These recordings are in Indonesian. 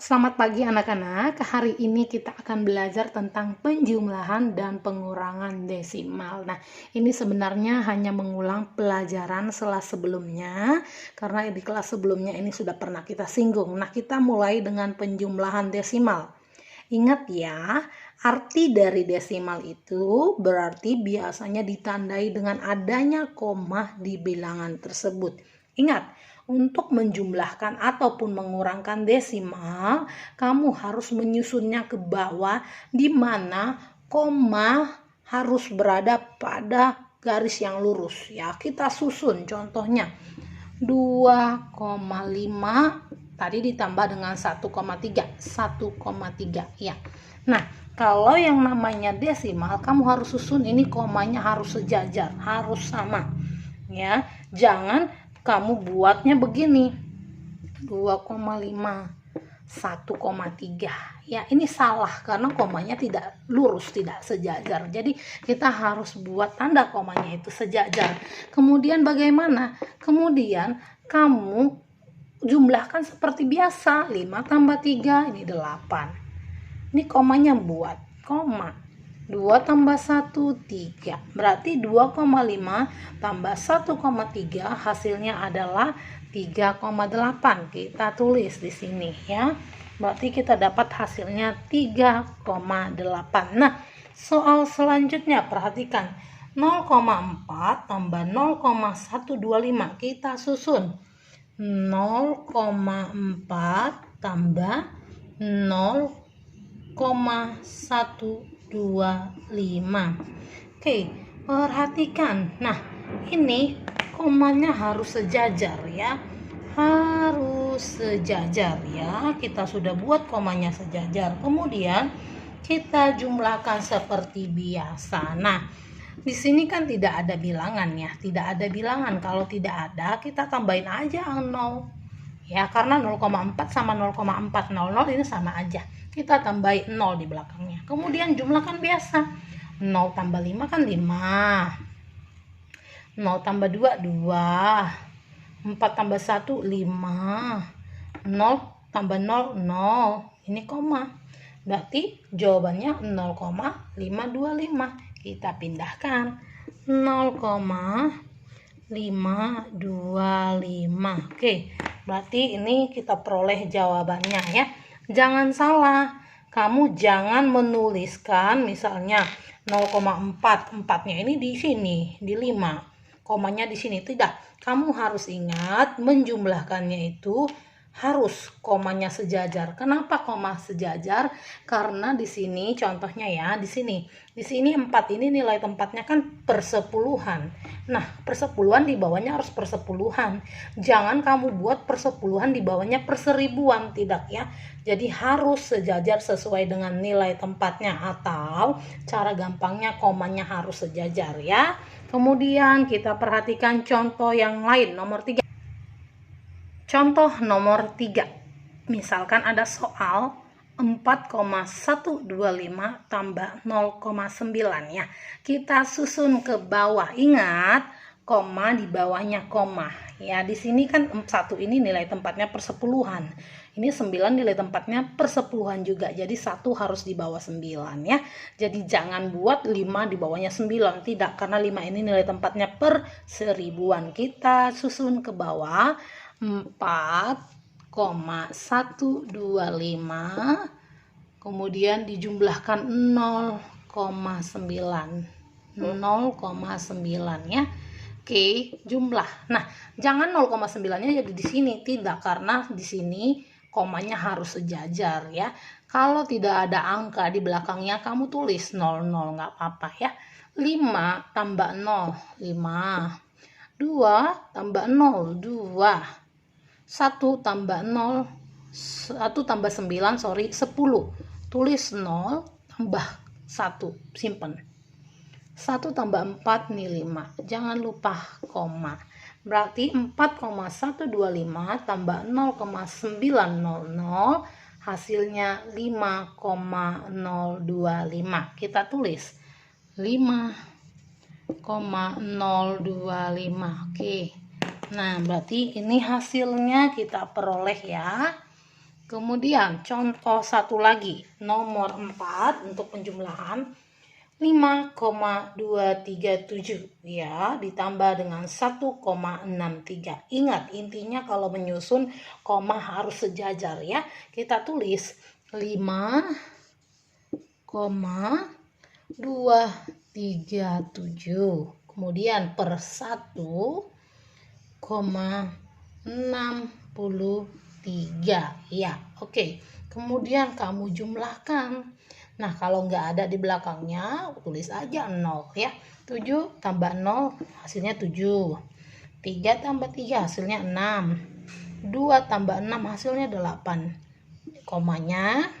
Selamat pagi anak-anak, hari ini kita akan belajar tentang penjumlahan dan pengurangan desimal. Nah, ini sebenarnya hanya mengulang pelajaran kelas sebelumnya, karena di kelas sebelumnya ini sudah pernah kita singgung. Nah, kita mulai dengan penjumlahan desimal. Ingat ya, arti dari desimal itu berarti biasanya ditandai dengan adanya koma di bilangan tersebut. Ingat, untuk menjumlahkan ataupun mengurangkan desimal, kamu harus menyusunnya ke bawah di mana koma harus berada pada garis yang lurus. Ya, kita susun contohnya 2,5 tadi ditambah dengan 1,3 ya. Nah, kalau yang namanya desimal kamu harus susun ini komanya harus sejajar, harus sama ya. Jangan kamu buatnya begini 2,5 1,3 ya, ini salah karena komanya tidak lurus, tidak sejajar. Jadi kita harus buat tanda komanya itu sejajar. Kemudian bagaimana? Kemudian kamu jumlahkan seperti biasa, 5 tambah 3 ini 8. Ini komanya buat koma 2 tambah 1 3, berarti 2,5 tambah 1,3 hasilnya adalah 3,8. Kita tulis di sini ya. Berarti kita dapat hasilnya 3,8. Nah, soal selanjutnya perhatikan. 0,4 tambah 0,125 kita susun. 0,4 tambah 0,125. Oke, perhatikan. Nah, ini komanya harus sejajar ya, harus sejajar ya. Kita sudah buat komanya sejajar, kemudian kita jumlahkan seperti biasa. Nah, di sini kan tidak ada bilangan ya, tidak ada bilangan. Kalau tidak ada, kita tambahin aja 0 ya, karena 0,4 sama 0,400 ini sama aja, kita tambahin 0 di belakangnya. Kemudian jumlahkan biasa, 0 tambah 5 kan 5, 0 tambah 2 2, 4 tambah 1 5, 0 tambah 0 0, ini koma, berarti jawabannya 0,525. Kita pindahkan 0,525. Oke, berarti ini kita peroleh jawabannya ya. Jangan salah, kamu jangan menuliskan misalnya 0,4, 4-nya ini di sini, di 5. Komanya di sini, tidak. Kamu harus ingat menjumlahkannya itu harus komanya sejajar. Kenapa koma sejajar? Karena di sini contohnya ya, di sini 4 ini nilai tempatnya kan persepuluhan. Nah, persepuluhan di bawahnya harus persepuluhan. Jangan kamu buat persepuluhan di bawahnya perseribuan, tidak ya. Jadi harus sejajar sesuai dengan nilai tempatnya, atau cara gampangnya komanya harus sejajar ya. Kemudian kita perhatikan contoh yang lain, nomor 3. Contoh nomor 3. Misalkan ada soal 4,125 tambah 0,9 ya. Kita susun ke bawah. Ingat, koma di bawahnya koma. Ya, di sini kan 1 ini nilai tempatnya persepuluhan. Ini 9 nilai tempatnya persepuluhan juga. Jadi 1 harus di bawah 9 ya. Jadi jangan buat 5 di bawahnya 9. Tidak, karena 5 ini nilai tempatnya per seribuan. Kita susun ke bawah 4,125, kemudian dijumlahkan 0,9 ya. Oke, jumlah. Nah, jangan 0,9-nya jadi di sini, tidak, karena di sini komanya harus sejajar ya. Kalau tidak ada angka di belakangnya, kamu tulis 00, nggak apa-apa ya. 5 tambah 0 5, 2 tambah 0 2, 1 tambah 0 1 tambah 9 10. Tulis 0 tambah 1, simpen. 1 tambah 4 nih 5, jangan lupa koma. Berarti 4,125 tambah 0,900 hasilnya 5,025. Kita tulis 5,025. Oke. Nah, berarti ini hasilnya kita peroleh ya. Kemudian contoh satu lagi, nomor 4 untuk penjumlahan 5,237 ya, ditambah dengan 1,63. Ingat, intinya kalau menyusun koma harus sejajar ya. Kita tulis 5,237 kemudian per 1,63 ya. Oke, kemudian kamu jumlahkan. Nah, kalau nggak ada di belakangnya, tulis aja 0 ya. 7 tambah 0 hasilnya 7. 3 tambah 3 hasilnya 6. 2 tambah 6 hasilnya 8. Komanya.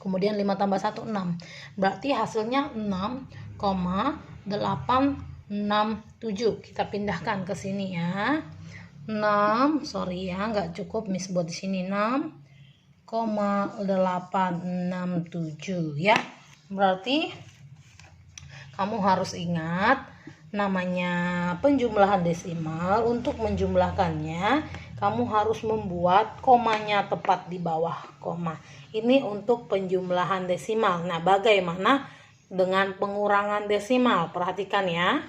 Kemudian 5 tambah 1, 6. Berarti hasilnya 6,867. Kita pindahkan ke sini ya. 6, sorry ya, nggak cukup Miss buat di sini 6,867 ya. Berarti kamu harus ingat, namanya penjumlahan desimal. Untuk menjumlahkannya kamu harus membuat komanya tepat di bawah koma. Ini untuk penjumlahan desimal. Nah, bagaimana dengan pengurangan desimal? Perhatikan ya.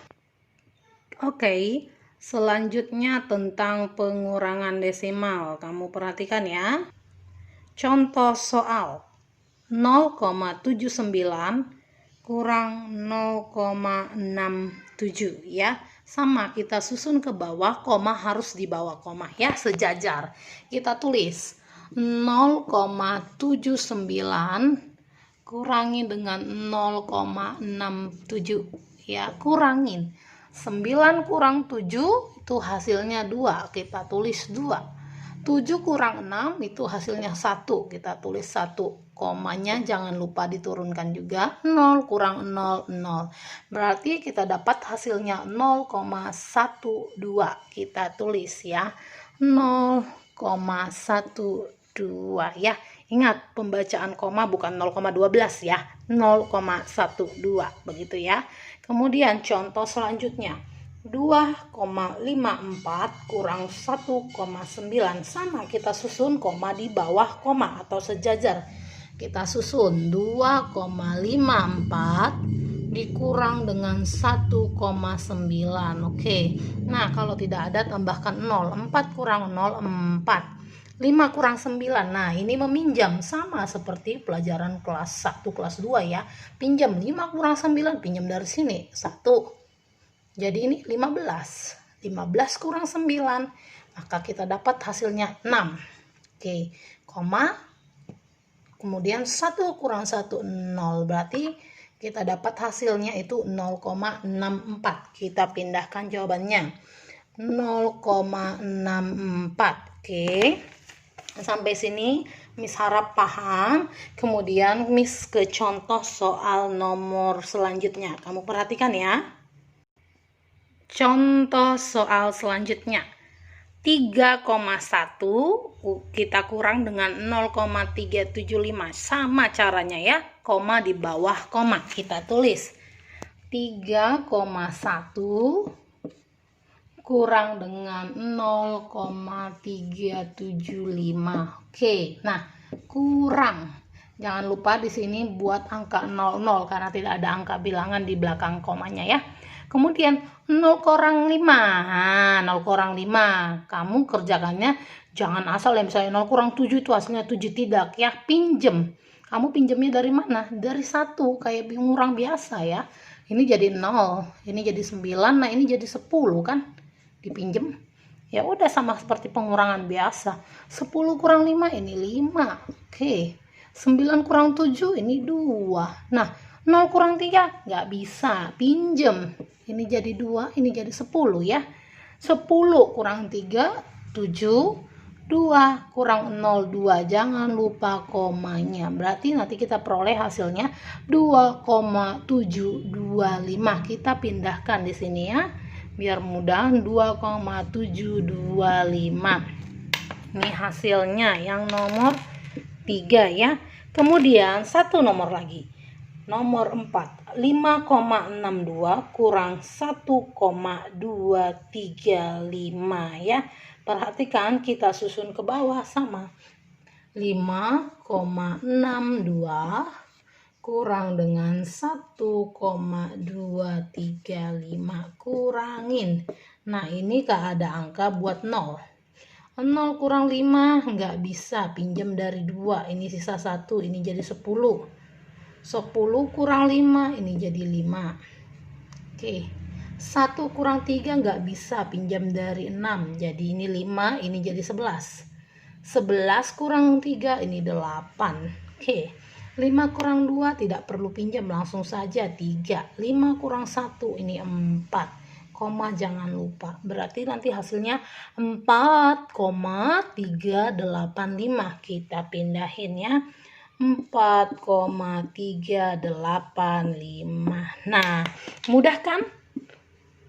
Oke, selanjutnya tentang pengurangan desimal. Kamu perhatikan ya. Contoh soal 0,79 kurang 0,67 ya. Sama, kita susun ke bawah, koma harus di bawah koma ya, sejajar. Kita tulis 0,79 kurangi dengan 0,67 ya, kurangin. 9 kurang 7 itu hasilnya 2, kita tulis 2. 7 kurang 6 itu hasilnya 1, kita tulis 1. Komanya jangan lupa diturunkan juga. 0 kurang 0, 0. Berarti kita dapat hasilnya 0,12. Kita tulis ya. 0,12 ya. Ingat, pembacaan koma bukan 0,12 ya. 0,12 begitu ya. Kemudian contoh selanjutnya. 2,54 kurang 1,9 sama, kita susun koma di bawah koma atau sejajar. Kita susun 2,54 dikurang dengan 1,9. Oke. Nah, kalau tidak ada tambahkan 0. 4 kurang 0, 4. 5 kurang 9. Nah, ini meminjam, sama seperti pelajaran kelas 1, kelas 2 ya. Pinjam 5 kurang 9, pinjam dari sini 1. Jadi ini 15. 15 kurang 9, maka kita dapat hasilnya 6. Oke, koma. Kemudian 1 kurang 1, 0. Berarti kita dapat hasilnya itu 0,64. Kita pindahkan jawabannya. 0,64. Oke. Sampai sini Miss harap paham. Kemudian Miss ke contoh soal nomor selanjutnya. Kamu perhatikan ya. Contoh soal selanjutnya. 3,1 kita kurang dengan 0,375. Sama caranya ya. Koma di bawah koma. Kita tulis 3,1 kurang dengan 0,375. Oke, nah kurang. Jangan lupa di sini buat angka 00 karena tidak ada angka bilangan di belakang komanya ya. Kemudian 0 kurang 5. Nah, 0 kurang 5. Kamu kerjakannya jangan asal ya, misalnya 0 kurang 7 itu hasilnya 7, tidak ya. Pinjem. Kamu pinjemnya dari mana? Dari 1, kayak pengurang biasa ya. Ini jadi 0, ini jadi 9, nah ini jadi 10 kan. Dipinjem. Ya udah sama seperti pengurangan biasa. 10 kurang 5 ini 5. Oke. 9 kurang 7 ini 2. Nah, 0 kurang 3 nggak bisa, pinjem. Ini jadi 2, ini jadi 10 ya. 10 kurang 3, 7. 2 kurang 0, 2. Jangan lupa komanya. Berarti nanti kita peroleh hasilnya 2,725. Kita pindahkan di sini ya. Biar mudah, 2,725. Ini hasilnya yang nomor 3 ya. Kemudian satu nomor lagi. Nomor 4, 5,62 kurang 1,235 ya. Perhatikan kita susun ke bawah sama. 5,62 kurang dengan 1,235 kurangin. Nah, ini gak ada angka buat 0. 0 kurang 5 nggak bisa, pinjam dari 2, ini sisa 1, ini jadi 10. 10 kurang 5, ini jadi 5. Oke, 1 kurang 3 nggak bisa, pinjam dari 6, jadi ini 5, ini jadi 11. 11 kurang 3, ini 8. Oke, 5 kurang 2 tidak perlu pinjam, langsung saja 3. 5 kurang 1, ini 4. Koma jangan lupa, berarti nanti hasilnya 4,385. Kita pindahin ya, 4,385. Nah, mudah kan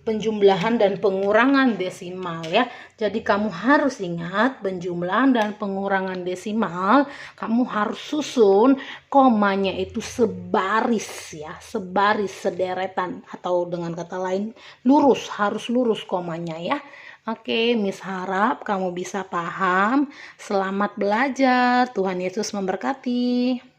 penjumlahan dan pengurangan desimal ya. Jadi kamu harus ingat, penjumlahan dan pengurangan desimal kamu harus susun komanya itu sebaris ya, sebaris, sederetan, atau dengan kata lain lurus, harus lurus komanya ya. Oke, Miss harap kamu bisa paham. Selamat belajar, Tuhan Yesus memberkati.